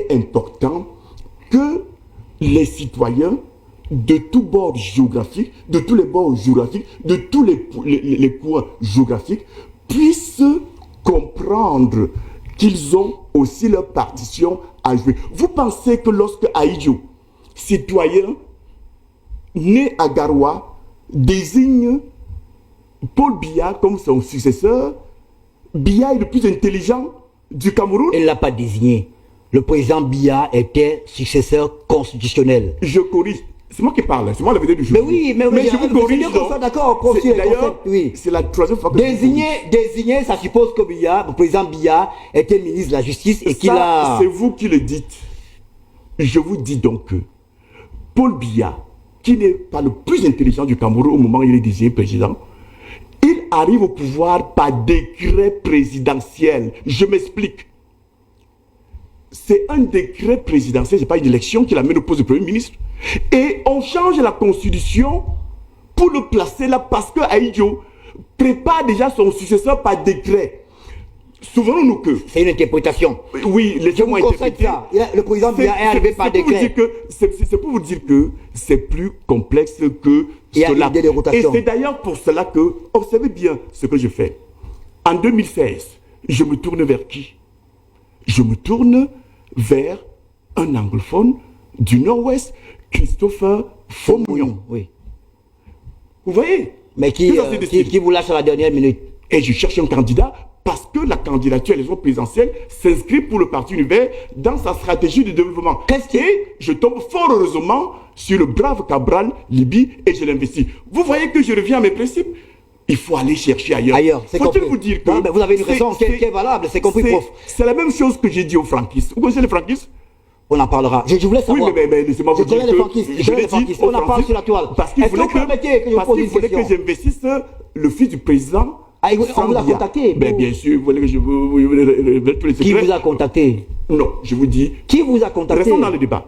est important que les citoyens de tous bords géographiques, de tous les bords géographiques, de tous les coins géographiques, puissent comprendre qu'ils ont aussi leur partition à jouer. Vous pensez que lorsque Aïdjo, citoyen né à Garoua, désigne Paul Biya comme son successeur, Biya est le plus intelligent du Cameroun? Il ne l'a pas désigné. Le président Biya était successeur constitutionnel. Je corrige. C'est moi qui parle, c'est moi la vedette du jour. Mais oui, mais je vous corrige. D'accord, d'ailleurs, oui. C'est la troisième fois que désigner, ça suppose que Biya, le président Biya, était ministre de la Justice et qu'il a... C'est vous qui le dites. Je vous dis donc que Paul Biya, qui n'est pas le plus intelligent du Cameroun au moment où il est désigné président, il arrive au pouvoir par décret présidentiel. Je m'explique. C'est un décret présidentiel, ce n'est pas une élection qui l'amène au poste de Premier ministre. Et on change la constitution pour le placer là parce que Aïdjo prépare déjà son successeur par décret. Souvenons-nous que... C'est une interprétation. Oui, laissez-moi interpréter. Le président Biya est arrivé par décret. C'est pour vous dire que c'est plus complexe que cela. Et c'est d'ailleurs pour cela que, observez bien ce que je fais. En 2016, je me tourne vers qui? Je me tourne vers un anglophone du Nord-Ouest, Christopher Fomugnon. Oui. Vous voyez? Mais qui vous lâche à la dernière minute. Et je cherche un candidat parce que la candidature à l'élection présidentielle s'inscrit pour le Parti Univers dans sa stratégie de développement. Et je tombe fort heureusement sur le brave Cabral Libi et je l'investis. Vous voyez que je reviens à mes principes. Il faut aller chercher ailleurs. Faut-il vous dire que... Non, mais vous avez une raison qui est valable, c'est compris, prof. C'est la même chose que j'ai dit aux franquistes. Vous connaissez les franquistes? On en parlera. Je voulais savoir. Oui, mais laissez-moi vous dire que... On en parle sur la toile. Parce qu'il voulait que j'investisse le fils du président. Ah, on vous a contacté? Bien sûr, vous voulez que je vous révèle tous les secrets. Qui vous a contacté? Non, je vous dis... Qui vous a contacté? Restons dans le débat.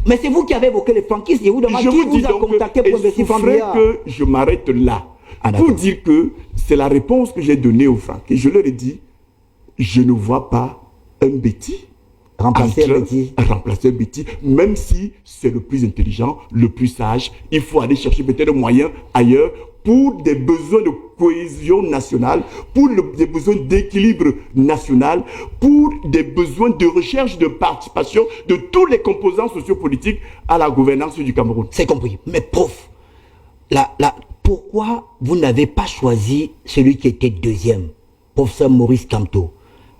Mais c'est vous qui avez évoqué les franquistes. Je vous demande qui vous a contacté pour investir Franck. Il faudrait que je m'arrête là. Pour dire que c'est la réponse que j'ai donnée aux Franck. Et je leur ai dit, je ne vois pas un Betty remplacer un Betty, même si c'est le plus intelligent, le plus sage. Il faut aller chercher peut-être un moyen ailleurs pour des besoins de cohésion nationale, pour des besoins d'équilibre national, pour des besoins de recherche de participation de tous les composants sociopolitiques à la gouvernance du Cameroun. C'est compris. Mais prof, pourquoi vous n'avez pas choisi celui qui était deuxième, professeur Maurice Kamto,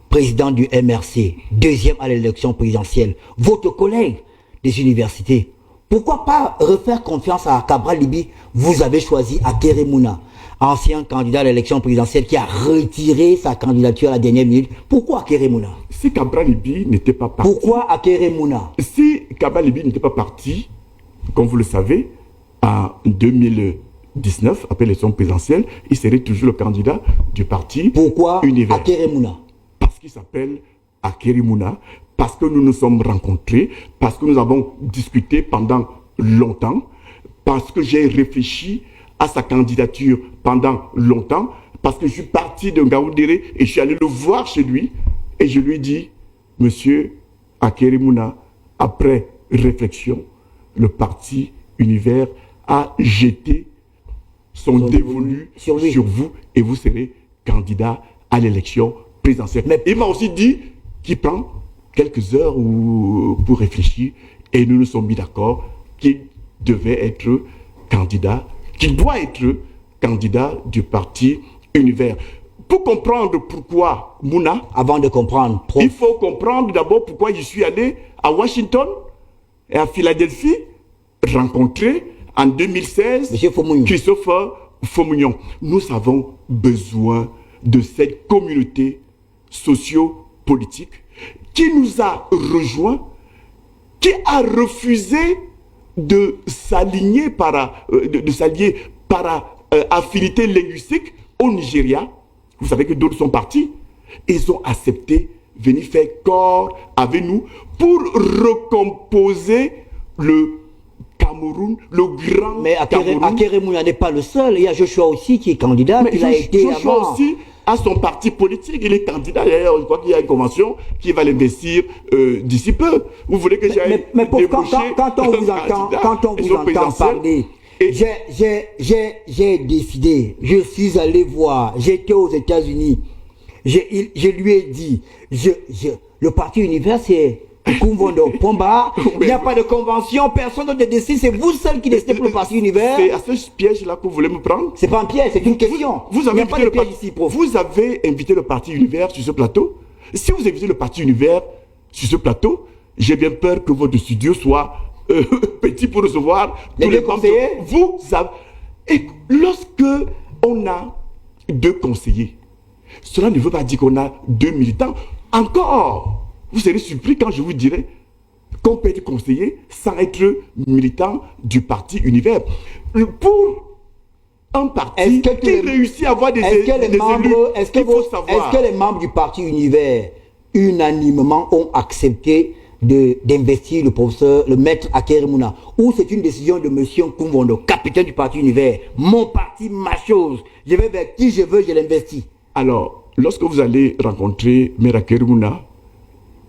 président du MRC, deuxième à l'élection présidentielle, votre collègue des universités? Pourquoi pas refaire confiance à Cabral Libi? Vous avez choisi Akere Mouna, ancien candidat à l'élection présidentielle qui a retiré sa candidature à la dernière minute. Pourquoi Akere Mouna? Si Cabral Libi n'était pas parti... Pourquoi Akere Mouna? Si Cabral Libi n'était pas parti, comme vous le savez, en 2019, après l'élection présidentielle, il serait toujours le candidat du parti Pourquoi Univers. Akere Mouna? Parce qu'il s'appelle Akere Mouna, parce que nous nous sommes rencontrés, parce que nous avons discuté pendant longtemps, parce que j'ai réfléchi à sa candidature pendant longtemps, parce que je suis parti de Ngaoundéré et je suis allé le voir chez lui et je lui ai dit, monsieur Akere Mouna, après réflexion, le parti Univers a jeté son dévolu sur vous et vous serez candidat à l'élection présidentielle. Mais il m'a aussi dit qu'il prend quelques heures pour réfléchir et nous nous sommes mis d'accord qu'il devait être candidat, qu'il doit être candidat du parti Univers. Pour comprendre pourquoi Mouna, avant de comprendre, il faut comprendre d'abord pourquoi je suis allé à Washington et à Philadelphie rencontrer en 2016 Christopher Fomugnon. Nous avons besoin de cette communauté socio-politique qui nous a rejoints, qui a refusé de s'aligner par affinité linguistique au Nigeria. Vous savez que d'autres sont partis. Ils ont accepté venir faire corps avec nous pour recomposer le Cameroun, le grand mais Cameroun. Akere Mouna n'est pas le seul. Il y a Joshua aussi qui est candidat. Mais il a été Joshua avant. aussi à son parti politique. Il est candidat, d'ailleurs, je crois qu'il y a une convention qui va l'investir d'ici peu. Vous voulez que j'aille débaucher quand on vous entend parler, j'ai décidé, je suis allé voir, j'étais aux États-Unis, je lui ai dit, le parti Univers, c'est Kumvondo Pomba, il n'y a pas de convention, personne ne décide, c'est vous seul qui décidez pour le parti Univers. C'est à ce piège-là que vous voulez me prendre? C'est pas un piège, c'est une question. Vous avez invité le parti Univers sur ce plateau? Si vous invitez le parti Univers sur ce plateau, j'ai bien peur que votre studio soit petit pour recevoir tous les conseillers. Et lorsque on a 2 conseillers, cela ne veut pas dire qu'on a 2 militants. Encore, vous serez surpris quand je vous dirai qu'on peut être conseiller sans être militant du parti Univers. Pour un parti qui réussit à avoir des élus, est-ce que les membres du parti Univers unanimement ont accepté d'investir le maître Aker Mouna, ou c'est une décision de monsieur Kumvondo, capitaine du parti Univers, mon parti, ma chose, je vais vers qui je veux, je l'investis? Alors, lorsque vous allez rencontrer Maître Aker Mouna,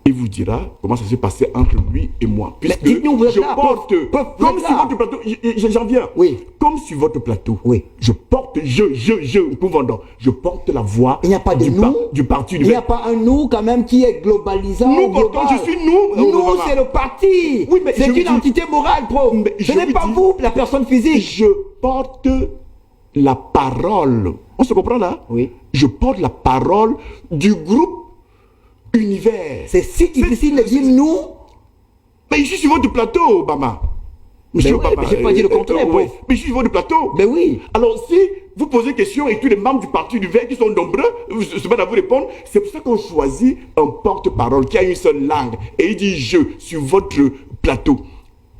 il vous dira comment ça s'est passé entre lui et moi. Puisque dites-nous, vous êtes là, comme sur votre plateau, j'en viens. Oui. Comme sur votre plateau, oui. Je porte la voix. Il n'y a pas de du parti Univers. Il n'y a pas un nous quand même qui est globalisant. Nous portons, je suis nous. Nous, c'est le parti. Oui, mais c'est une entité morale, pro. Ce n'est pas vous, la personne physique. Je porte la parole. On se comprend là? Oui. Je porte la parole du groupe Univers. C'est si difficile de dire nous. Mais je suis sur votre plateau, Obama. Monsieur Obama. Mais je n'ai pas dit le contraire. Mais je suis sur votre plateau. Mais oui. Alors si vous posez question et tous les membres du parti Univers qui sont nombreux se mettent à vous répondre, c'est pour ça qu'on choisit un porte-parole qui a une seule langue. Et il dit je sur votre plateau.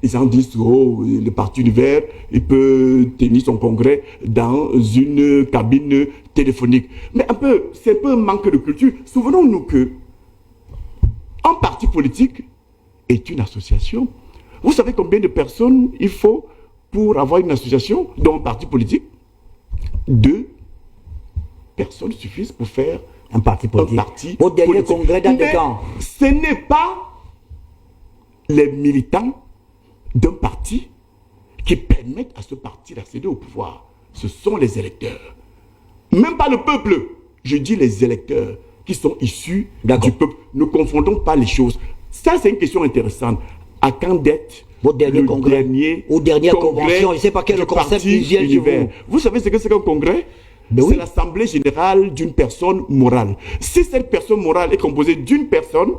Les gens disent, oh, le parti Univers, il peut tenir son congrès dans une cabine téléphonique. Mais c'est un peu un manque de culture. Souvenons-nous que un parti politique est une association. Vous savez combien de personnes il faut pour avoir une association dans un parti politique? 2 personnes suffisent pour faire un parti politique. Au dernier congrès date de quand? Ce n'est pas les militants d'un parti qui permettent à ce parti d'accéder au pouvoir. Ce sont les électeurs. Même pas le peuple. Je dis les électeurs qui sont issus du peuple. Ne confondons pas les choses. Ça, c'est une question intéressante. À quand d'être votre dernier congrès ou dernière convention, je ne sais pas quel concept visuel chez vous. Vous savez ce que c'est qu'un congrès? C'est l'assemblée générale d'une personne morale. Si cette personne morale est composée d'une personne,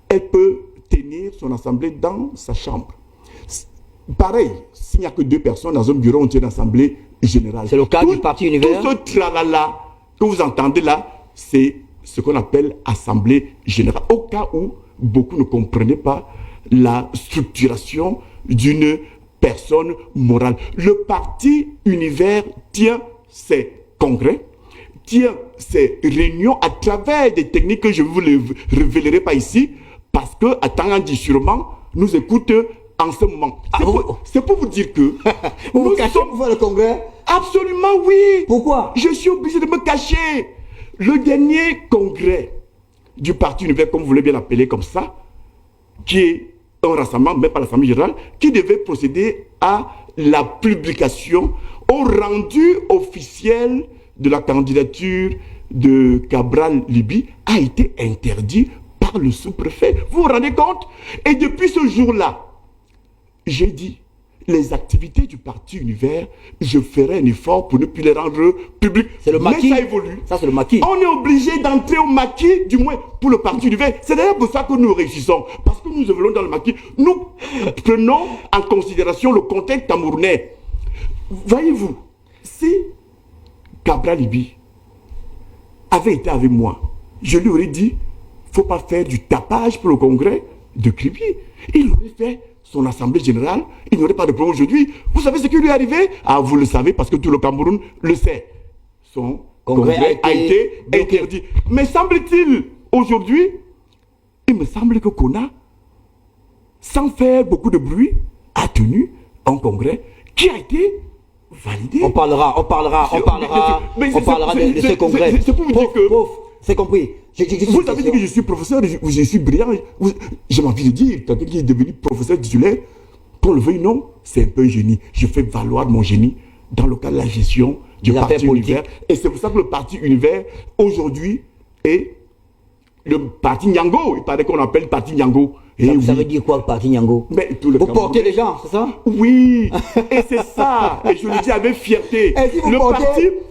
elle peut tenir son assemblée dans sa chambre. Pareil, s'il n'y a que 2 personnes dans un bureau, on tient une assemblée générale. C'est le cas du parti Univers. Tout ce tralala que vous entendez là, c'est ce qu'on appelle assemblée générale. Au cas où beaucoup ne comprenaient pas la structuration d'une personne morale. Le parti Univers tient ses congrès, tient ses réunions à travers des techniques que je ne vous les révélerai pas ici, parce que, à Tangandi sûrement, nous écoute en ce moment. C'est pour vous dire que vous cachez pour faire le congrès? Absolument oui. Pourquoi? Je suis obligé de me cacher. Le dernier congrès du parti Univers, comme vous voulez bien l'appeler comme ça, qui est un rassemblement, même pas l'Assemblée générale, qui devait procéder à la publication, au rendu officiel de la candidature de Cabral Libye, a été interdit par le sous-préfet. Vous vous rendez compte? Et depuis ce jour-là, j'ai dit, les activités du parti Univers, je ferai un effort pour ne plus les rendre publiques. C'est le maquis. Mais ça évolue. Ça, c'est le maquis. On est obligé d'entrer au maquis, du moins pour le parti Univers. C'est d'ailleurs pour ça que nous réussissons. Parce que nous évoluons dans le maquis. Nous prenons en considération le contexte camerounais. Voyez-vous, si Cabral Libye avait été avec moi, je lui aurais dit, il ne faut pas faire du tapage pour le congrès de Kribi. Il aurait fait son assemblée générale, il n'y aurait pas de problème aujourd'hui. Vous savez ce qui lui est arrivé? Ah, vous le savez parce que tout le Cameroun le sait. Son congrès a été interdit. Mais semble-t-il, aujourd'hui, il me semble que Kona, sans faire beaucoup de bruit, a tenu un congrès qui a été valider. On parlera de ce congrès. C'est pour vous dire que... c'est compris. Vous avez dit que je suis professeur, je suis brillant. J'ai envie de dire, quelqu'un qui est devenu professeur titulaire, qu'on le veuille ou non, c'est un peu un génie. Je fais valoir mon génie dans le cadre de la gestion du parti Univers. Et c'est pour ça que le parti Univers, aujourd'hui, est le parti Nyango. Il paraît qu'on appelle le parti Nyango. Ça veut dire quoi le parti Nyango? Vous portez les gens, c'est ça? Oui, et c'est ça. Et je le dis avec fierté.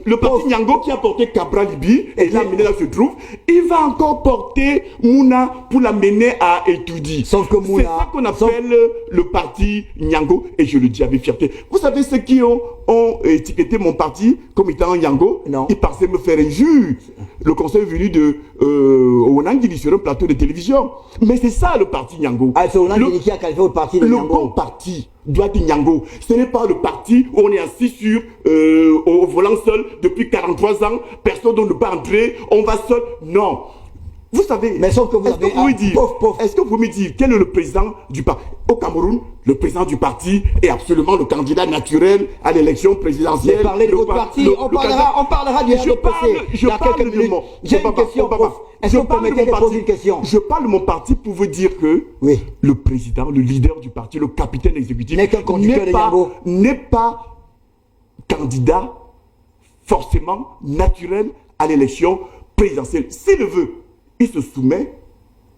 Le parti Nyango qui a porté Cabral Libi, et l'amené là se trouve, il va encore porter Mouna pour l'amener à étudier. Sauf que Mouna... C'est ça qu'on appelle le parti Nyango, et je le dis avec fierté. Vous savez ceux qui ont étiqueté mon parti comme étant Nyango? Non. Ils pensaient me faire injure. Le conseil est venu de Onangili sur un plateau de télévision. Mais c'est ça le parti Nyango. Ah, c'est Onangili qui a qualifié le parti de Nyango. Le bon parti doit être Nyango. Ce n'est pas le parti où on est assis sur au volant seul depuis 43 ans, personne ne peut pas entrer, on va seul. Non. Vous savez, mais sauf que vous avez est-ce que vous me dites quel est le président du parti au Cameroun? Le président du parti est absolument le candidat naturel à l'élection présidentielle. Mais parlez de votre parti, on parlera du RDPC. Je parle de mon... J'ai une question, prof. Est-ce que vous permettez de poser une question? Je parle de mon parti pour vous dire que le président, le leader du parti, le capitaine exécutif n'est pas candidat forcément naturel à l'élection présidentielle. S'il le veut, il se soumet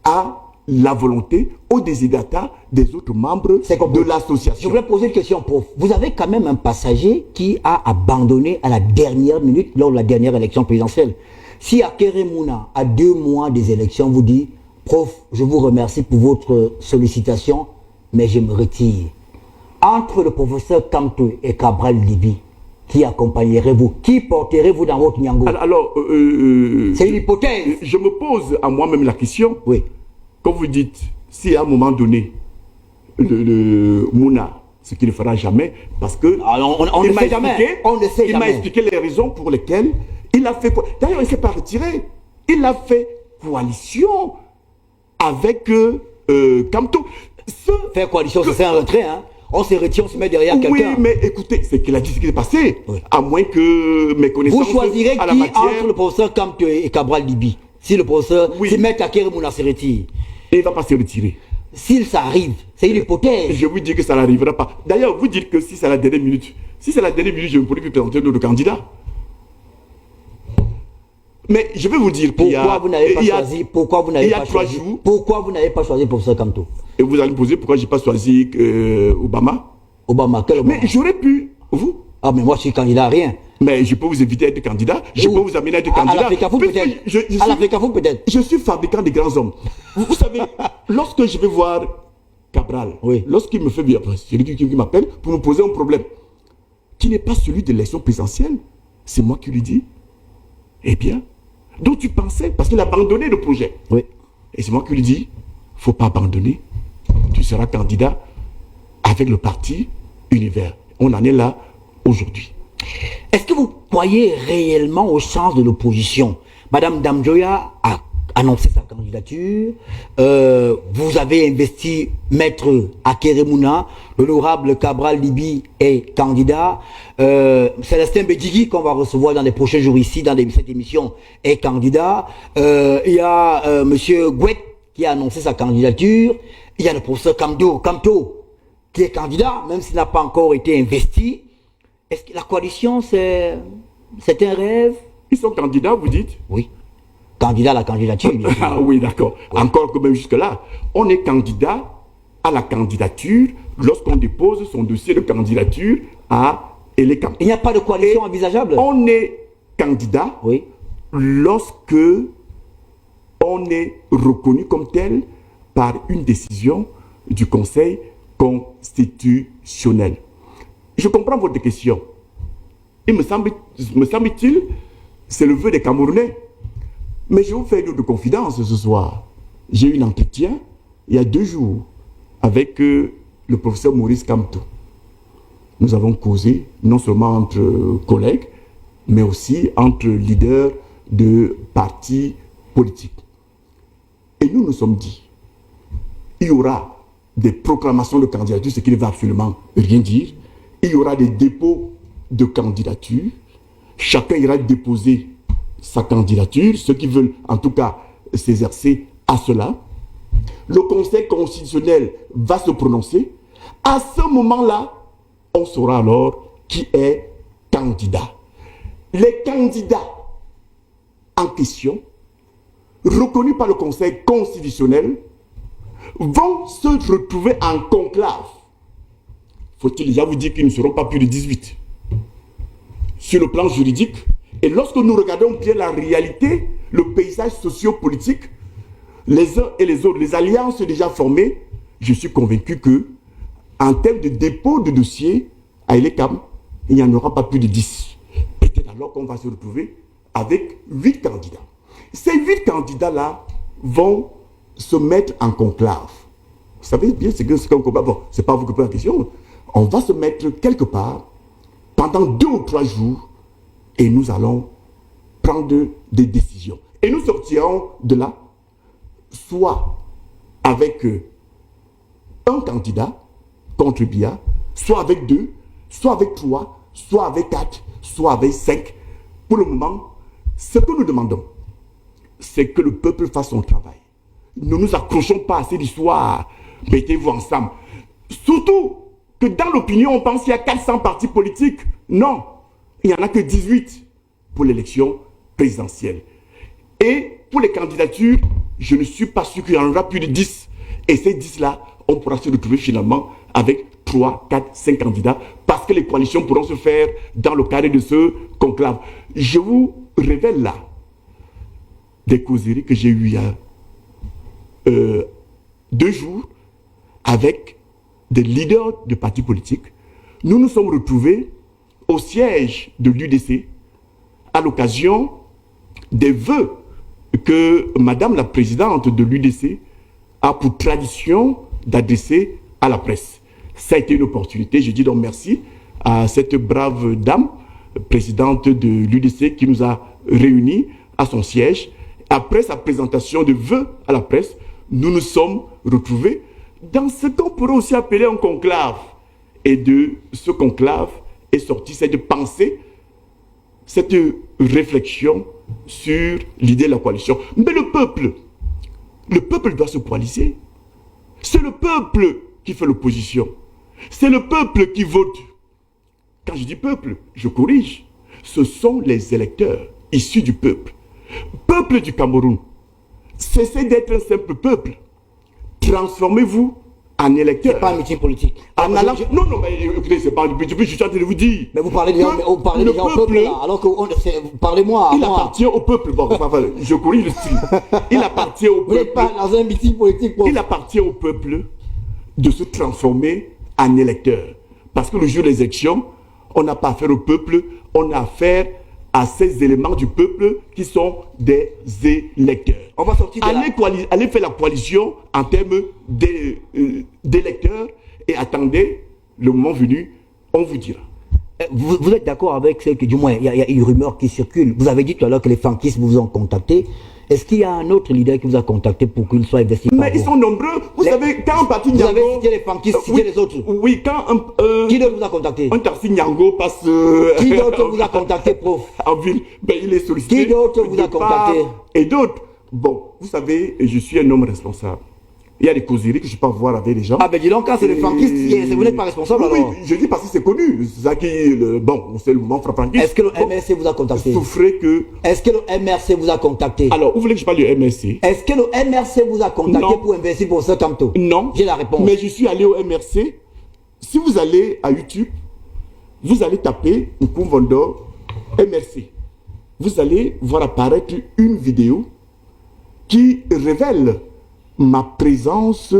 à la volonté, au desiderata des autres membres de l'association. Je voulais poser une question, prof. Vous avez quand même un passager qui a abandonné à la dernière minute lors de la dernière élection présidentielle. Si Akere Mouna, à 2 mois des élections, vous dit « Prof, je vous remercie pour votre sollicitation, mais je me retire ». Entre le professeur Kamto et Cabral Libi, qui accompagnerez-vous? Qui porterez-vous dans votre Nyango? Alors, c'est une hypothèse. Je me pose à moi-même la question. Oui. Quand vous dites, si à un moment donné, le Mouna, ce qu'il ne fera jamais, parce que on ne sait jamais. Il m'a expliqué les raisons pour lesquelles il a fait... D'ailleurs, il ne s'est pas retiré. Il a fait coalition avec Kamto. Faire coalition, c'est un retrait, hein? On se retire, on se met derrière quelqu'un. Oui, mais écoutez, c'est qu'il a dit ce qui est passé. Oui. À moins que mes connaissances... Vous choisirez qui entre le professeur Kamto et Cabral Libi? Si le professeur... Si M. Akere Mouna se retire. Il ne va pas se retirer. S'il s'arrive, c'est une hypothèse. Je vous dis que ça n'arrivera pas. D'ailleurs, vous dites que si c'est la dernière minute, je ne pourrais plus présenter notre candidat. Mais je vais vous dire pourquoi vous n'avez pas choisi. Pourquoi vous n'avez pas choisi. Pourquoi vous n'avez pas choisi le professeur Kamto? Et vous allez me poser pourquoi je n'ai pas choisi Obama. Obama, quel Obama? Mais j'aurais pu, vous. Ah, mais moi je suis candidat à rien. Mais je peux vous éviter d'être candidat. Je peux vous amener à être candidat. À l'Africafoot peut-être. À l'Africafoot peut-être. Je suis fabricant des grands hommes. Vous savez, lorsque je vais voir Cabral, lorsqu'il me fait bien, c'est lui qui m'appelle pour me poser un problème qui n'est pas celui de l'élection présidentielle, c'est moi qui lui dis, eh bien, donc tu pensais, parce qu'il a abandonné le projet. Oui. Et c'est moi qui lui dis, il ne faut pas abandonner. Tu seras candidat avec le parti Univers. On en est là aujourd'hui. Est-ce que vous croyez réellement aux chances de l'opposition? Madame Damjoya a annoncé sa candidature. Vous avez investi Maître Akere Mouna. L'honorable Cabral Libi est candidat. Célestin Bedjigui, qu'on va recevoir dans les prochains jours ici, dans cette émission, est candidat. Il y a Monsieur Gouet qui a annoncé sa candidature. Il y a le professeur Kamto qui est candidat, même s'il n'a pas encore été investi. Est-ce que la coalition, c'est un rêve? Ils sont candidats, vous dites? Oui. Candidat à la candidature. Ah oui, d'accord. Oui. Encore que même jusque-là, on est candidat à la candidature lorsqu'on dépose son dossier de candidature à Elecam. Il n'y a pas de coalition envisageable? On est candidat lorsque on est reconnu comme tel par une décision du Conseil constitutionnel. Je comprends votre question. Il me semble-t-il, c'est le vœu des Camerounais. Mais je vous fais une autre confidence ce soir. J'ai eu un entretien il y a 2 jours avec le professeur Maurice Kamto. Nous avons causé non seulement entre collègues, mais aussi entre leaders de partis politiques. Et nous nous sommes dit, il y aura des proclamations de candidature, ce qui ne va absolument rien dire. Il y aura des dépôts de candidatures. Chacun ira déposer sa candidature, ceux qui veulent en tout cas s'exercer à cela. Le Conseil constitutionnel va se prononcer. À ce moment-là, on saura alors qui est candidat. Les candidats en question, reconnus par le Conseil constitutionnel, vont se retrouver en conclave. Faut-il déjà vous dire qu'ils ne seront pas plus de 18 sur le plan juridique. Et lorsque nous regardons bien la réalité, le paysage socio-politique, les uns et les autres, les alliances déjà formées, je suis convaincu que en termes de dépôt de dossier à Elekam, il n'y en aura pas plus de 10. Peut-être alors qu'on va se retrouver avec 8 candidats. Ces 8 candidats-là vont se mettre en conclave. Vous savez bien ce qu'un combat. Bon, ce n'est pas vous qui posez la question. On va se mettre quelque part pendant 2 ou 3 jours et nous allons prendre des décisions. Et nous sortirons de là, soit avec un candidat contre Biya, soit avec 2, soit avec 3, soit avec 4, soit avec 5. Pour le moment, ce que nous demandons, c'est que le peuple fasse son travail. Ne nous accrochons pas à cette histoire. Mettez-vous ensemble. Surtout que dans l'opinion, on pense qu'il y a 400 partis politiques. Non, il n'y en a que 18 pour l'élection présidentielle. Et pour les candidatures, je ne suis pas sûr qu'il y en aura plus de 10. Et ces 10-là, on pourra se retrouver finalement avec 3, 4, 5 candidats parce que les coalitions pourront se faire dans le cadre de ce conclave. Je vous révèle là des causeries que j'ai eues il y a 2 jours avec des leaders de partis politiques. Nous nous sommes retrouvés au siège de l'UDC à l'occasion des vœux que Madame la Présidente de l'UDC a pour tradition d'adresser à la presse. Ça a été une opportunité. Je dis donc merci à cette brave dame, présidente de l'UDC, qui nous a réunis à son siège. Après sa présentation de vœux à la presse, nous nous sommes retrouvés dans ce qu'on pourrait aussi appeler un conclave. Et de ce conclave est sortie cette pensée, cette réflexion sur l'idée de la coalition. Mais le peuple doit se coaliser. C'est le peuple qui fait l'opposition. C'est le peuple qui vote. Quand je dis peuple, je corrige. Ce sont les électeurs issus du peuple. Peuple du Cameroun, cessez d'être un simple peuple. Transformez-vous en électeur. C'est pas un meeting politique. Non, mais écoutez, c'est pas un meeting politique, je suis en train de vous dire. Mais vous parlez déjà au peuple là, alors que parlez-moi. Il appartient au peuple. Bon, je corrige le style. Il appartient au peuple. Vous n'êtes pas dans un meeting politique. Il appartient au peuple de se transformer en électeur. Parce que le jour des élections, on n'a pas affaire au peuple, on a affaire à ces éléments du peuple qui sont des électeurs. On va sortir de allez faire la coalition en termes d'électeurs et attendez le moment venu, on vous dira. Vous êtes d'accord avec ce que, du moins, il y a une rumeur qui circule. Vous avez dit tout à l'heure que les franquistes vous ont contacté. Est-ce qu'il y a un autre leader qui vous a contacté pour qu'il soit investi? Mais ils sont nombreux. Vous savez, quand un parti Nyango... Vous avez cité les franquistes, citez les autres. Oui, quand qui d'autre vous a contacté? Un taxi Nyango passe... Qui d'autre vous a contacté, prof? En ville, ben, il est sollicité. Qui d'autre vous a contacté? Et d'autres. Bon, vous savez, je suis un homme responsable. Il y a des causeries que je peux avoir avec les gens. Ah ben dis donc, quand c'est les franquistes, vous n'êtes pas responsable alors? Oui, je dis parce que c'est connu. C'est ça qui... Bon, c'est le mouvement frappantiste. Est-ce que le MRC vous a contacté? Est-ce que le MRC vous a contacté? Alors, vous voulez que je parle du MRC? Est-ce que le MRC vous a contacté pour investir pour ce Camto? Non. J'ai la réponse. Mais je suis allé au MRC. Si vous allez à YouTube, vous allez taper Nkumvondo MRC. Vous allez voir apparaître une vidéo qui révèle ma présence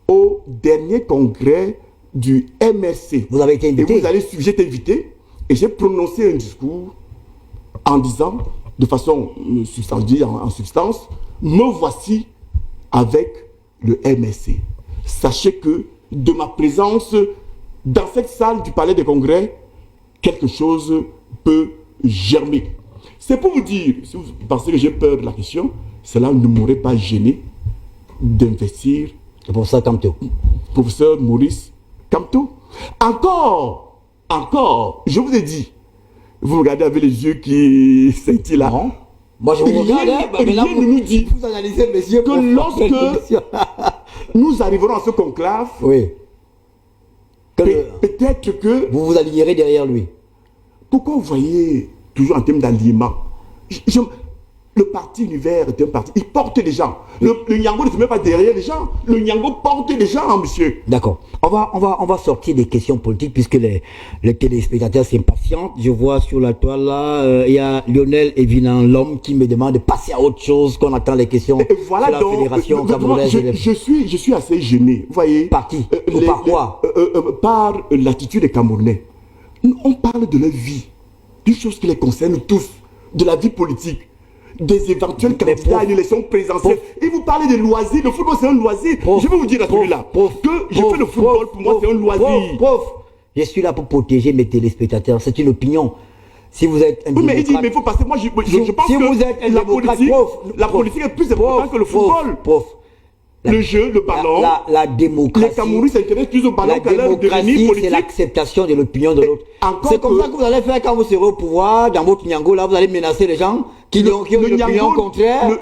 au dernier congrès du MRC. Vous avez été invité? Et j'ai été invité et j'ai prononcé un discours en disant, de façon en substance, me voici avec le MRC. Sachez que de ma présence dans cette salle du Palais des Congrès, quelque chose peut germer. C'est pour vous dire, si vous pensez que j'ai peur de la question, cela ne m'aurait pas gêné d'investir le professeur Camto. Professeur Maurice Kamto. Encore Encore, je vous ai dit, vous me regardez avec les yeux qui scintillent là. Non. Moi, je vous regarde, Rien ne nous dit vous analysez, messieurs, que lorsque nous arriverons à ce conclave, oui. peut-être que... Vous vous alignerez derrière lui. Pourquoi vous voyez toujours en termes d'alliement? Le parti Univers est un parti, il porte des gens. Le Nyango ne se met pas derrière les gens. Le Nyango porte des gens, monsieur. D'accord. On va sortir des questions politiques puisque les téléspectateurs s'impatientent. Je vois sur la toile là, il y a Lionel Evinan, l'homme qui me demande de passer à autre chose, qu'on attend les questions et voilà de la donc, Fédération camerounaise. Je suis assez gêné. Vous voyez. Par qui ou par quoi par l'attitude des Camerounais. On parle de leur vie, d'une chose qui les concerne tous, de la vie politique, des éventuels candidats à une élection présidentielle. Et vous parlez de loisirs. Le football, c'est un loisir. Je vais vous dire à celui-là que je fais le football, pour moi, c'est un loisir. Je suis là pour protéger mes téléspectateurs. C'est une opinion. Si vous êtes un oui, mais il dit, mais il faut passer. Moi, je pense si vous êtes un la politique est plus importante que le football. Le jeu, le ballon. La démocratie. Les Camerounais s'intéressent plus au ballon qu'à leur devenir politique. C'est l'acceptation de l'opinion de l'autre. C'est comme ça que vous allez faire quand vous serez au pouvoir, dans votre Nyango, là, vous allez menacer les gens qui ont une opinion contraire.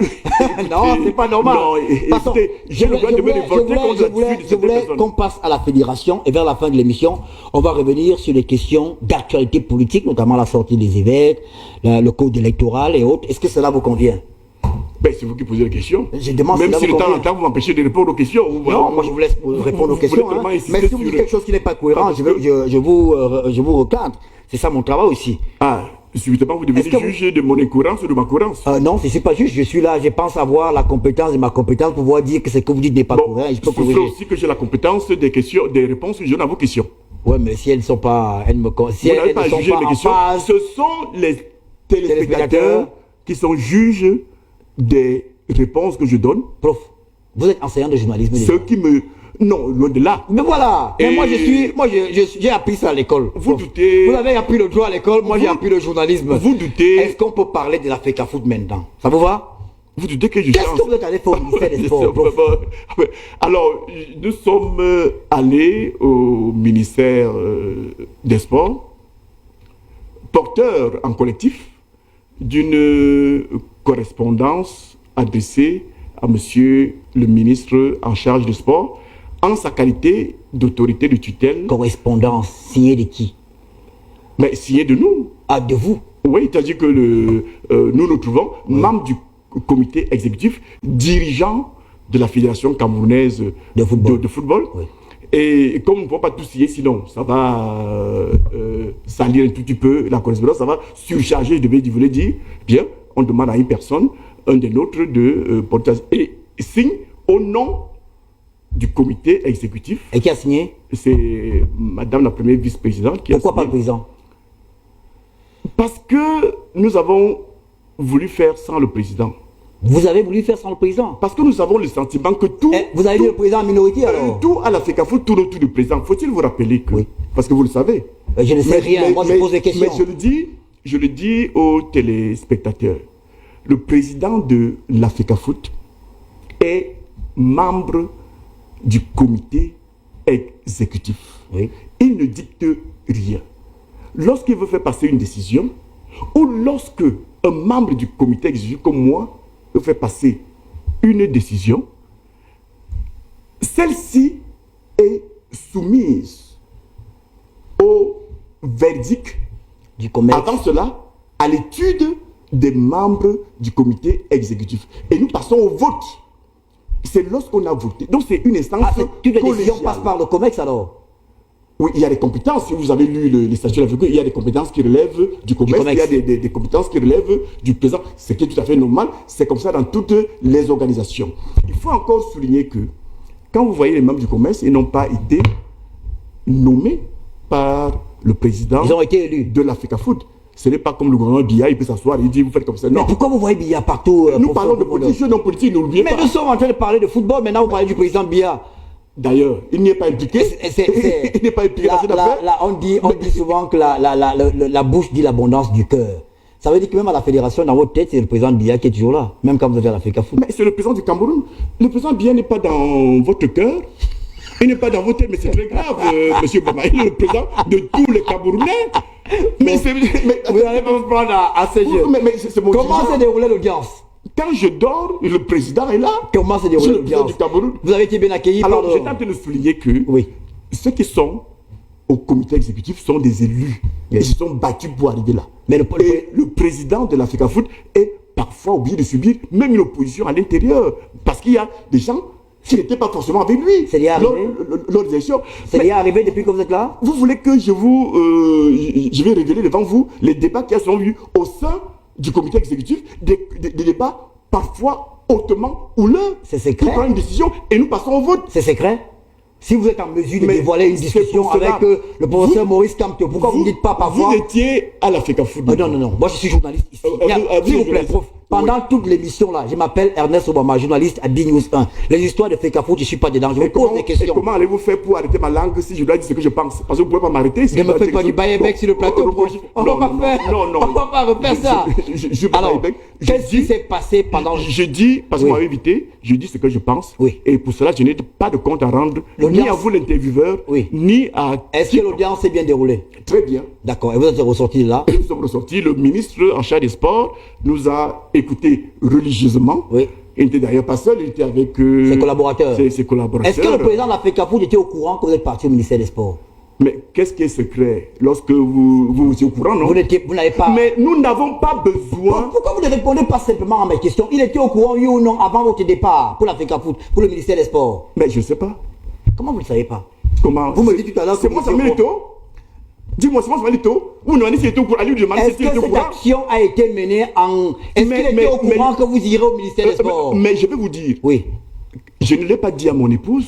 Non, c'est pas normal. Non, écoutez, j'ai le droit de me révolter contre l'attitude de Je voulais qu'on passe à la fédération et vers la fin de l'émission, on va revenir sur les questions d'actualité politique, notamment la sortie des évêques, le code électoral et autres. Est-ce que cela vous convient? Ben, c'est vous qui posez les questions. Je demande même si de temps en temps vous m'empêchez de répondre aux questions. Non, moi je vous laisse répondre aux questions. Hein. Mais si vous dites quelque chose qui n'est pas cohérent, je vous recadre. C'est ça mon travail aussi. Ah, subitement vous devenez juge de mon incohérence ou de ma cohérence. Non, je ne suis pas juge. Je suis là, je pense avoir la compétence de ma compétence pour pouvoir dire que ce que vous dites n'est pas cohérent. Je peux corriger. aussi que j'ai la compétence des questions, des réponses que je donne à vos questions. Oui, mais si elles ne sont pas... Si vous n'avez pas à juger mes questions. Ce sont les téléspectateurs qui sont juges des réponses que je donne. Prof, vous êtes enseignant de journalisme. Ceux qui me... Non, loin de là. Mais voilà. Mais moi, j'ai appris ça à l'école. Vous doutez... Vous avez appris le droit à l'école, moi j'ai appris le journalisme. Vous doutez... Est-ce qu'on peut parler de l'Africa Foot maintenant? Ça vous va? Vous doutez que je suis... Qu'est-ce que vous êtes allé faire au ministère des Sports, prof? Alors, nous sommes allés au ministère des Sports, porteurs en collectif d'une correspondance adressée à monsieur le ministre en charge du sport en sa qualité d'autorité de tutelle. Correspondance signée de qui? Mais signée de nous. Ah, de vous? Oui, c'est-à-dire que nous nous trouvons membres du comité exécutif dirigeant de la Fédération camerounaise de football. Oui. Et comme nous ne pouvons pas tout signer, sinon ça va salir un tout petit peu la correspondance, ça va surcharger, je voulais dire. Bien, on demande à une personne, un des nôtres, de porter et signe au nom du comité exécutif. Et qui a signé? C'est madame la première vice-présidente qui a signé. Pourquoi pas le président? Parce que nous avons voulu faire sans le président. Vous avez voulu faire sans le président? Parce que nous avons le sentiment que tout... vous avez vu le président en minorité alors? Tout à l'Africa Foot tourne autour du président. Faut-il vous rappeler que... Oui. Parce que vous le savez. Je ne sais rien, moi je pose des questions. Mais je le dis aux téléspectateurs. Le président de l'Africa Foot est membre du comité exécutif. Oui. Il ne dicte rien. Lorsqu'il veut faire passer une décision, ou lorsque un membre du comité exécutif comme moi veut faire passer une décision, celle-ci est soumise au verdict du commerce. Avant cela, à l'étude des membres du comité exécutif. Et nous passons au vote. C'est lorsqu'on a voté. Donc c'est une instance toutes les décisions passent par le COMEX alors? Oui, il y a des compétences. Si vous avez lu les statuts de l'Afrique, il y a des compétences qui relèvent du COMEX, il y a des compétences qui relèvent du président. Ce qui est tout à fait normal. C'est comme ça dans toutes les organisations. Il faut encore souligner que quand vous voyez les membres du COMEX, ils n'ont pas été nommés par le président. Ils ont été élus de l'Africa Foot. Ce n'est pas comme le gouvernement Biya, il peut s'asseoir et il dit vous faites comme ça. Non. Mais pourquoi vous voyez Biya partout? Nous parlons de politique, je non politique, n'oubliez pas. Mais nous sommes en train de parler de football, maintenant vous parlez du président Biya. D'ailleurs, il n'y est pas impliqué. Il n'est pas impliqué dans cette affaire. Là, on dit souvent que la bouche dit l'abondance du cœur. Ça veut dire que même à la fédération, dans votre tête, c'est le président Biya qui est toujours là, même quand vous êtes à l'Africa Foot. Mais c'est le président du Cameroun. Le président Biya n'est pas dans votre cœur. Il n'est pas dans vos têtes, mais c'est très grave, monsieur Bama. Il est le président de tous les Camerounais. Mais vous allez pas vous prendre à ce jeu. Comment s'est déroulée l'audience? Quand je dors, le président est là. Comment s'est déroulée l'audience? Vous avez été bien accueilli par Alors, j'étais en train de souligner que ceux qui sont au comité exécutif sont des élus. Ils se sont battus pour arriver là. Mais le président de l'Africafoot est parfois obligé de subir même une opposition à l'intérieur. Parce qu'il y a des gens qui n'étaient pas forcément avec lui. C'est lié arrivé. Lors des élections. C'est lié arrivé depuis que vous êtes là. Vous voulez que je vais révéler devant vous les débats qui sont eu au sein du comité exécutif, des débats parfois hautement houleux. C'est secret. Pour prendre une décision et nous passons au vote. C'est secret. Si vous êtes en mesure de dévoiler une discussion avec le professeur Maurice Kamto, pourquoi vous ne dites pas parfois... Vous étiez à l'Africafoot. Non. Moi, je suis journaliste ici. S'il vous plaît, prof. Pendant toute l'émission là, je m'appelle Ernest Obama, journaliste à B-News 1. Les histoires de Africafoot, je ne suis pas dedans. Je vous pose des questions. Et comment allez-vous faire pour arrêter ma langue si je dois dire ce que je pense? Parce que vous ne pouvez pas m'arrêter. Ne me faites pas du bail-bec sur le plateau, prof. On ne va pas faire. On ne va pas refaire ça. Alors, qu'est-ce qui s'est passé pendant... Je dis, parce que vous m'avez invité, je dis ce que je pense. Oui. Et pour cela, je n'ai pas de compte à rendre, ni à vous l'intervieweur, ni à... Est-ce que l'audience s'est bien déroulée? Très bien. D'accord. Et vous êtes ressorti de là? Nous sommes ressortis. Le ministre en charge des sports nous a écoutés religieusement. Oui. Il n'était d'ailleurs pas seul, il était avec ses collaborateurs. Ses collaborateurs. Est-ce que le président de l'Africafoot était au courant que vous êtes parti au ministère des Sports? Mais qu'est-ce qui est secret lorsque vous êtes au courant, non? Vous n'avez pas... Mais nous n'avons pas besoin... Pourquoi vous ne répondez pas simplement à mes questions? Il était au courant, oui ou non, avant votre départ pour l'Africafoot, pour le ministère des Sports? Mais je ne sais pas. Comment vous ne le savez pas? Comment? Vous me dites tout à l'heure que... C'est moi Samuel Eto'o? Dis-moi, c'est moi Samuel Eto'o? Vous demandez s'il était au courant, à lui demander s'il était au courant. Est-ce que cette action a été menée en... Est-ce qu'il était au courant que vous irez au ministère des Sports? Mais je vais vous dire. Oui. Je ne l'ai pas dit à mon épouse.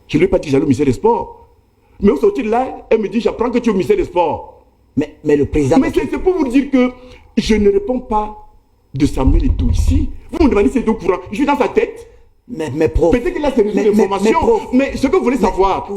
Je ne l'ai pas dit que j'allais au ministère des Sports. Mais au sortir de là, elle me dit, j'apprends que tu es au ministère des Sports. Mais le président... Mais c'est pour vous dire que je ne réponds pas de Samuel Eto'o ici. Vous me demandez s'il est au courant. Je suis dans sa tête. Mais prof... Peut-être qu'il a ses informations. Mais ce que vous voulez savoir,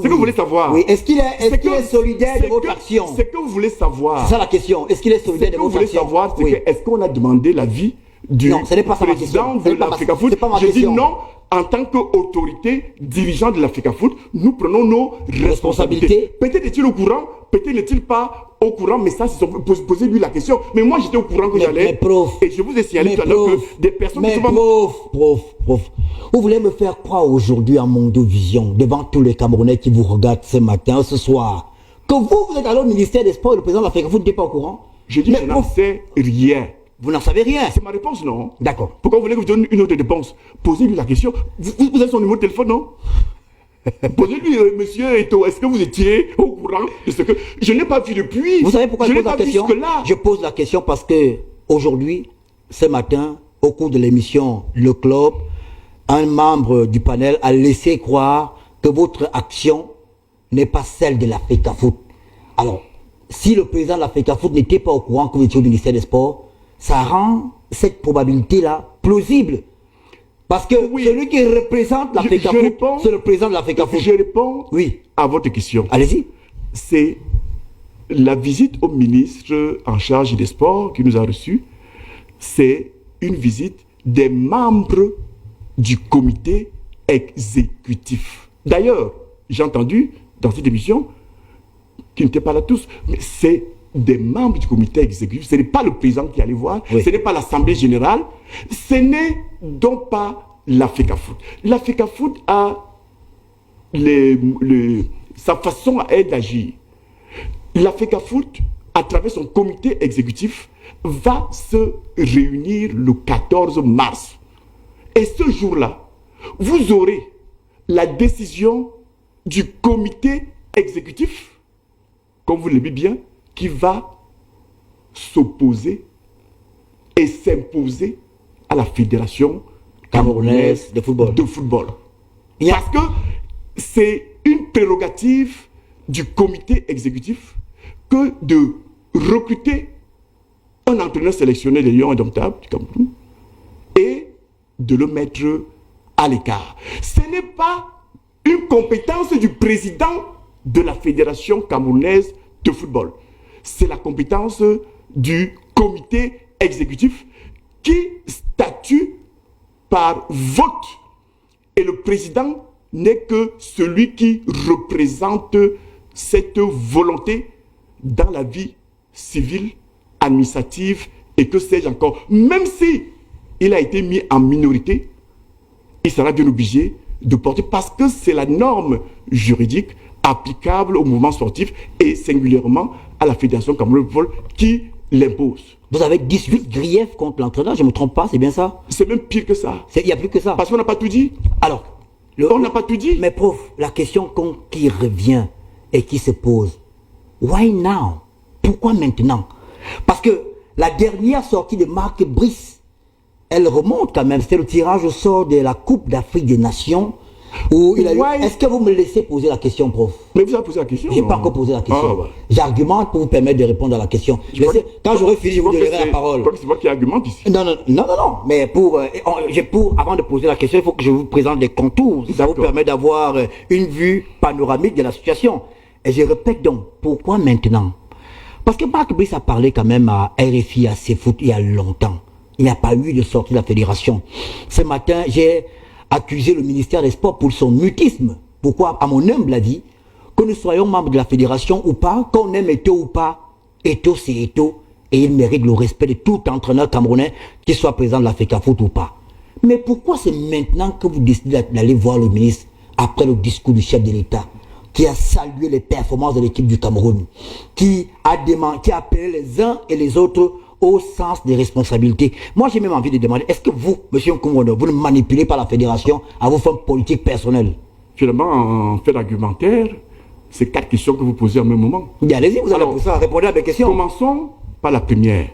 Oui, est-ce qu'il est solidaire de votre action? C'est que vous voulez savoir. C'est ça la question. Est-ce qu'il est solidaire de votre action? Ce que vous voulez savoir, c'est est-ce qu'on a demandé l'avis du président de l'Africafoot? Je dis non. En tant qu'autorité dirigeante de l'Africafoot, nous prenons nos responsabilités. Peut-être est-il au courant, peut-être n'est-il pas au courant, mais ça, c'est posez-lui la question. Mais moi, j'étais au courant que j'allais. Et je vous ai signalé tout à l'heure que des personnes qui sont... Prof, vous voulez me faire croire aujourd'hui en Mondovision, devant tous les Camerounais qui vous regardent ce matin, ce soir, que vous êtes allé au ministère des Sports et le président de l'Africafoot n'était pas au courant? Je dis, je n'en sais rien. Vous n'en savez rien. C'est ma réponse, non? D'accord. Pourquoi vous voulez que je donne une autre réponse? Posez-lui la question. Vous avez son numéro de téléphone, non? Posez-lui, monsieur Eto'o, est-ce que vous étiez au courant de ce que... Je n'ai pas vu depuis. Vous savez pourquoi je pose la question? Je pose la question parce que aujourd'hui, ce matin, au cours de l'émission Le Club, un membre du panel a laissé croire que votre action n'est pas celle de l'Africafoot. Alors, si le président de l'Africafoot n'était pas au courant que vous étiez au ministère des Sports, ça rend cette probabilité-là plausible. Parce que celui qui représente l'Africafoot, c'est le président de l'Africafoot. Je réponds à votre question. Allez-y. C'est la visite au ministre en charge des sports qui nous a reçus. C'est une visite des membres du comité exécutif. D'ailleurs, j'ai entendu dans cette émission, qui n'étaient pas là tous, mais c'est des membres du comité exécutif. Ce n'est pas le président qui allait voir, ce n'est pas l'Assemblée générale, ce n'est donc pas l'Africafoot. L'Africafoot a sa façon à elle d'agir. L'Africafoot, à travers son comité exécutif, va se réunir le 14 mars. Et ce jour-là, vous aurez la décision du comité exécutif, comme vous l'aimez bien, qui va s'opposer et s'imposer à la Fédération camerounaise de football. Parce que c'est une prérogative du comité exécutif que de recruter un entraîneur sélectionné des Lions indomptables du Cameroun et de le mettre à l'écart. Ce n'est pas une compétence du président de la Fédération camerounaise de football. C'est la compétence du comité exécutif qui statue par vote. Et le président n'est que celui qui représente cette volonté dans la vie civile, administrative et que sais-je encore. Même si il a été mis en minorité, il sera bien obligé de porter parce que c'est la norme juridique applicable au mouvement sportif et singulièrement à la Fédération camerounaise de football qui l'impose. Vous avez 18 griefs contre l'entraîneur, je ne me trompe pas, c'est bien ça? C'est même pire que ça. Il n'y a plus que ça. Parce qu'on n'a pas tout dit. Alors, on n'a pas tout dit. Mais prof, la question qui revient et qui se pose, why now? Pourquoi maintenant? Parce que la dernière sortie de Marc Brice, elle remonte quand même, c'était le tirage au sort de la Coupe d'Afrique des Nations, où il a eu... Est-ce que vous me laissez poser la question, prof? Mais vous avez posé la question. Je n'ai pas encore posé la question. Ah, ouais. J'argumente pour vous permettre de répondre à la question. Quand j'aurai fini, je vous donnerai la parole. C'est moi qui argumente ici. Non. Mais avant de poser la question, il faut que je vous présente les contours. Ça vous permet d'avoir une vue panoramique de la situation. Et je répète donc, pourquoi maintenant? Parce que Marc Brice a parlé quand même à RFI, à CFoot, il y a longtemps. Il n'y a pas eu de sortie de la fédération. Ce matin, j'ai accusé le ministère des Sports pour son mutisme. Pourquoi? À mon humble avis, que nous soyons membres de la fédération ou pas, qu'on aime Eto'o ou pas, Eto'o c'est Eto'o, et il mérite le respect de tout entraîneur camerounais, qu'il soit président de la FECAFOOT ou pas. Mais pourquoi c'est maintenant que vous décidez d'aller voir le ministre, après le discours du chef de l'État, qui a salué les performances de l'équipe du Cameroun, qui a appelé les uns et les autres au sens des responsabilités. Moi, j'ai même envie de demander, est-ce que vous, M. Nkoumouano, vous ne manipulez pas la fédération à vos fins politiques personnelles? Finalement, en fait argumentaire, c'est 4 questions que vous posez en même moment. Allez-y, vous allez ça, répondez à mes questions. Commençons par la première.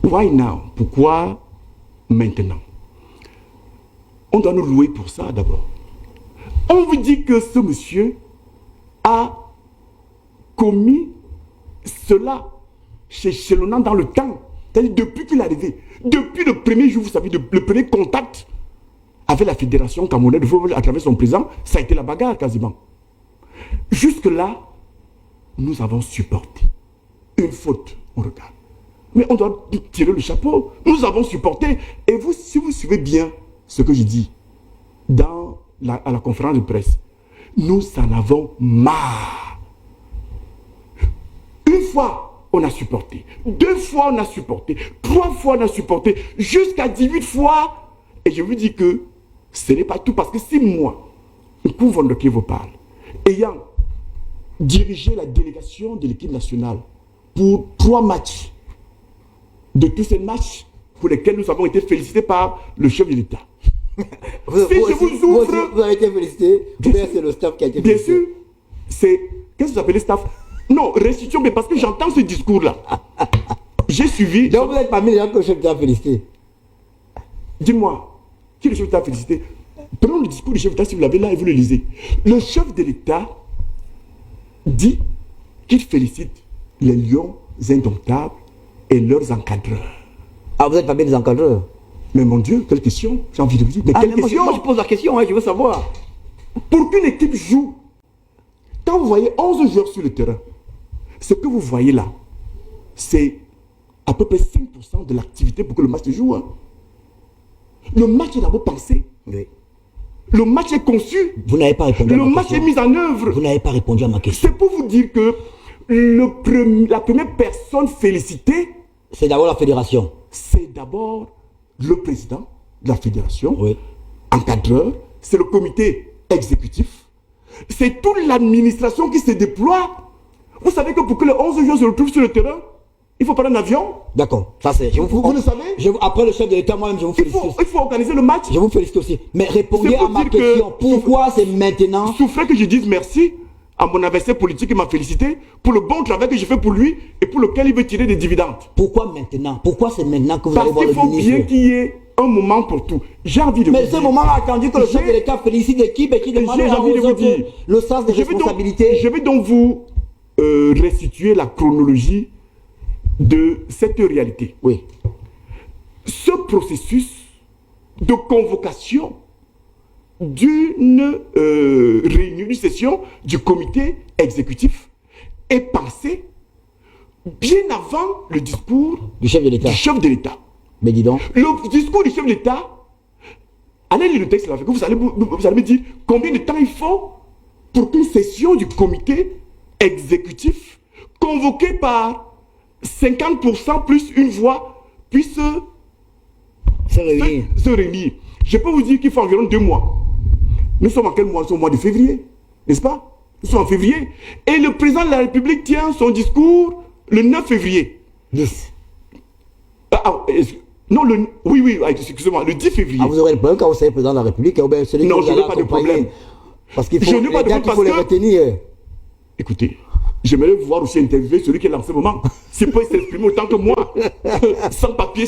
Why now? Pourquoi maintenant? On doit nous louer pour ça d'abord. On vous dit que ce monsieur a commis cela s'échelonnant dans le temps. C'est-à-dire depuis qu'il est arrivé, depuis le premier jour, vous savez, le premier contact avec la Fédération camerounaise de football à travers son président, ça a été la bagarre quasiment. Jusque-là, nous avons supporté. Une faute, on regarde. Mais on doit tirer le chapeau. Nous avons supporté. Et vous, si vous suivez bien ce que je dis à la conférence de presse, nous en avons marre. Une fois, on a supporté. 2 fois, on a supporté. 3 fois, on a supporté. Jusqu'à 18 fois. Et je vous dis que ce n'est pas tout. Parce que si moi, Nkoumou Ndoké vous parle, ayant dirigé la délégation de l'équipe nationale pour 3 matchs, de tous ces matchs pour lesquels nous avons été félicités par le chef de l'État. Vous avez été félicité. C'est le staff qui a été félicité. Bien sûr. C'est... Qu'est-ce que vous appelez staff? Non, restitution, mais parce que j'entends ce discours-là. J'ai suivi... Donc vous n'êtes pas mis les gens que le chef de l'État a félicité. Dis-moi, qui est le chef de l'État a félicité? Prenons le discours du chef de l'État si vous l'avez là et vous le lisez. Le chef de l'État dit qu'il félicite les lions indomptables et leurs encadreurs. Ah, vous n'êtes pas bien des encadreurs? Mais mon Dieu, quelle question? J'ai envie de vous dire. Mais quelle question? Moi, je pose la question, je veux savoir. Pour qu'une équipe joue, quand vous voyez 11 joueurs sur le terrain, ce que vous voyez là, c'est à peu près 5% de l'activité pour que le match se joue. Hein. Le match est d'abord pensé. Oui. Le match est conçu. Vous n'avez pas répondu à ma question. Le match est mis en œuvre. Vous n'avez pas répondu à ma question. C'est pour vous dire que la première personne félicitée, c'est d'abord la fédération. C'est d'abord le président de la fédération, oui. Encadreur, c'est le comité exécutif, c'est toute l'administration qui se déploie. Vous savez que pour que les 11 joueurs se retrouvent sur le terrain, il faut prendre un avion. D'accord, ça c'est... Vous le savez? Après le chef de l'État, moi-même, je vous félicite. Il faut organiser le match. Je vous félicite aussi. Mais répondez à ma question. Pourquoi c'est maintenant? Souffrez que je dise merci à mon adversaire politique qui m'a félicité pour le bon travail que j'ai fait pour lui et pour lequel il veut tirer des dividendes. Pourquoi maintenant? Pourquoi c'est maintenant que vous allez voir le ministre? Parce qu'il faut bien qu'il y ait un moment pour tout. J'ai envie de vous dire... Mais ce moment a attendu que le chef de l'État félicite l'équipe et qu'il demande aux autres le sens des responsabilités. Je vais donc vous restituer la chronologie de cette réalité. Oui. Ce processus de convocation d'une réunion, d'une session du comité exécutif est pensé bien avant le discours du chef de l'État. Du chef de l'État. Mais dis donc. Le discours du chef de l'État Allez lire le texte, là, vous allez me dire combien de temps il faut pour qu'une session du comité exécutif, convoquée par 50% plus une voix, puisse se réunir. Je peux vous dire qu'il faut environ 2 mois. Nous sommes en quel mois? Nous sommes au mois de février, n'est-ce pas? Nous sommes en février. Et le président de la République tient son discours le 9 février. 10. Non, oui, excusez-moi, le 10 février. Vous aurez le problème quand vous serez président de la République. Non, je n'ai pas de problème. Parce qu'il faut, les retenir. Écoutez, j'aimerais voir aussi interviewer celui qui est là en ce moment. S'il peut s'exprimer autant que moi, sans papier,